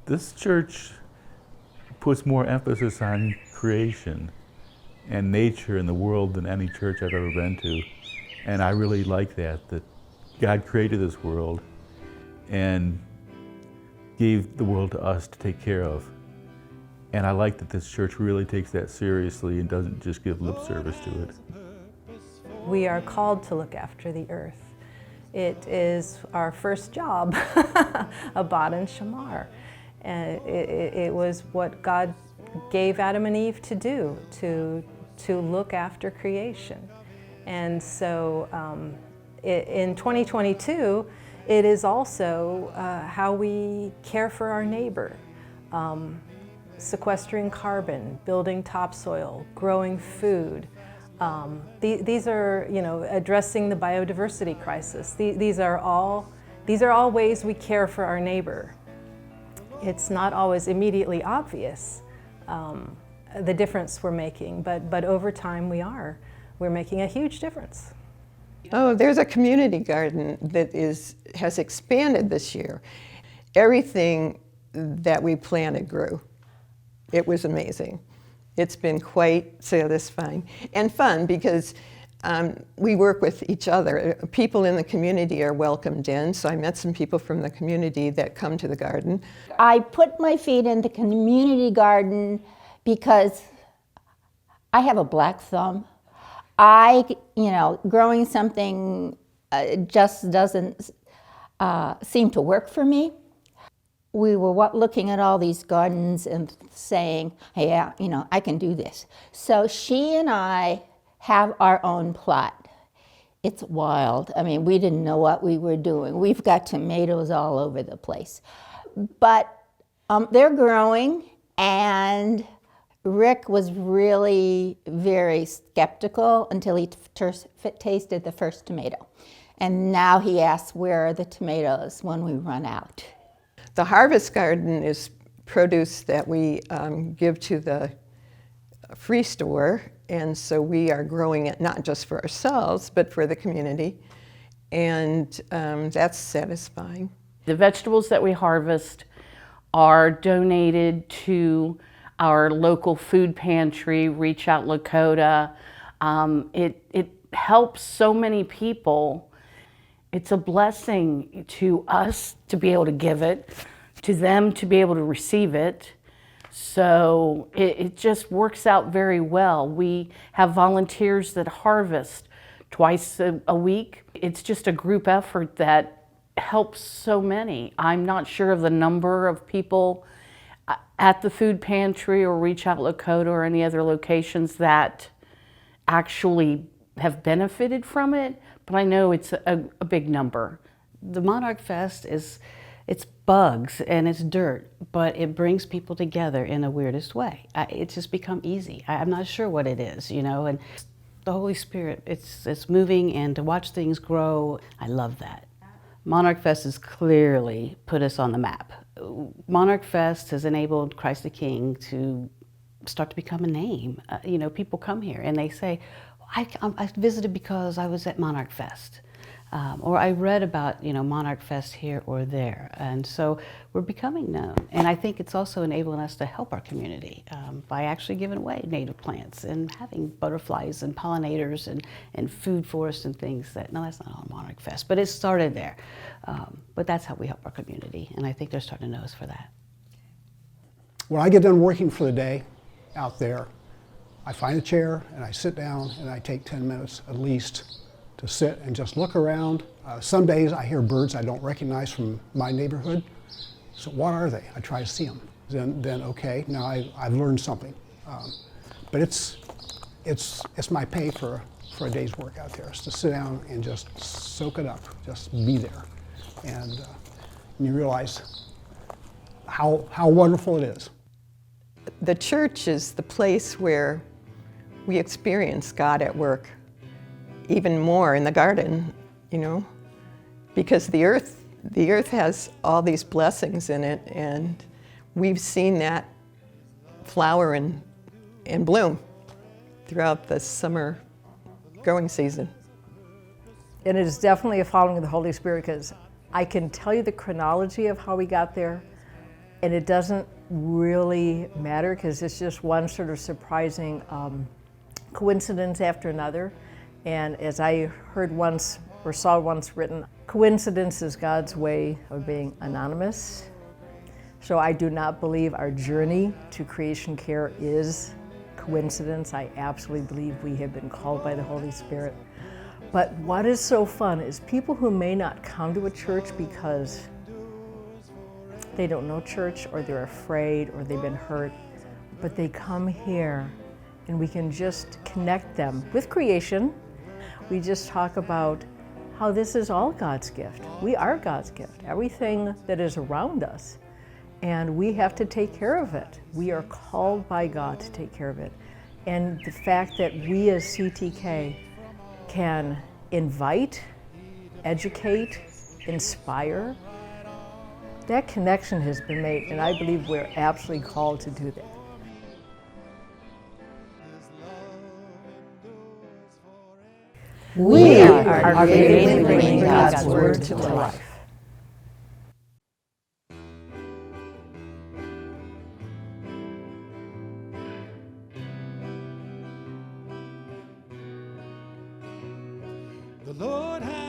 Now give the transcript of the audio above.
This church puts more emphasis on creation and nature and the world than any church I've ever been to. And I really like that God created this world and gave the world to us to take care of. And I like that this church really takes that seriously and doesn't just give lip service to it. We are called to look after the earth. It is our first job, Abad and Shamar. And it was what God gave Adam and Eve to do, to look after creation. And so in 2022, it is also how we care for our neighbor, sequestering carbon, building topsoil, growing food. These are, addressing the biodiversity crisis. These are all ways we care for our neighbor. It's not always immediately obvious, the difference we're making, but over time we're making a huge difference. Oh, there's a community garden that has expanded this year. Everything that we planted grew. It was amazing. It's been quite satisfying and fun because we work with each other. People in the community are welcomed in, so I met some people from the community that come to the garden. I put my feet in the community garden because I have a black thumb. Growing something just doesn't seem to work for me. We were looking at all these gardens and saying, hey, yeah, I can do this. So she and I have our own plot. It's wild. I mean, we didn't know what we were doing. We've got tomatoes all over the place. But they're growing, and Rick was really very skeptical until he tasted the first tomato. And now he asks, where are the tomatoes when we run out? The harvest garden is produce that we give to the free store, and so we are growing it not just for ourselves, but for the community, and that's satisfying. The vegetables that we harvest are donated to our local food pantry, Reach Out Lakota. It helps so many people. It's a blessing to us to be able to give it, to them to be able to receive it. So it just works out very well. We have volunteers that harvest twice a week. It's just a group effort that helps so many. I'm not sure of the number of people at the food pantry or Reach Out Lakota or any other locations that actually have benefited from it, but I know it's a big number. The Monarch Fest it's bugs and it's dirt, but it brings people together in the weirdest way. It's just become easy. I'm not sure what it is, and the Holy Spirit, it's moving, and to watch things grow, I love that. Monarch Fest has clearly put us on the map. Monarch Fest has enabled Christ the King to start to become a name. People come here and they say, I visited because I was at Monarch Fest. Or I read about, Monarch Fest here or there. And so we're becoming known. And I think it's also enabling us to help our community by actually giving away native plants and having butterflies and pollinators and food forests and things that's not on Monarch Fest, but it started there. But that's how we help our community. And I think they're starting to know us for that. When I get done working for the day out there, I find a chair and I sit down and I take 10 minutes at least to sit and just look around. Some days I hear birds I don't recognize from my neighborhood. So what are they? I try to see them. Then okay, now I've learned something. But it's my pay for a day's work out there, is to sit down and just soak it up, just be there. And you realize how wonderful it is. The church is the place where we experience God at work, even more in the garden, because the earth has all these blessings in it, and we've seen that flower and bloom throughout the summer growing season. And it is definitely a following of the Holy Spirit, because I can tell you the chronology of how we got there, And it doesn't really matter because it's just one sort of surprising coincidence after another. And as I heard once or saw once written, coincidence is God's way of being anonymous. So I do not believe our journey to creation care is coincidence. I absolutely believe we have been called by the Holy Spirit. But what is so fun is people who may not come to a church because they don't know church, or they're afraid, or they've been hurt, but they come here and we can just connect them with creation. We just talk about how this is all God's gift. We are God's gift, everything that is around us, and we have to take care of it. We are called by God to take care of it. And the fact that we as CTK can invite, educate, inspire, that connection has been made, and I believe we're absolutely called to do that. We are created to bring God's Word to life. The Lord has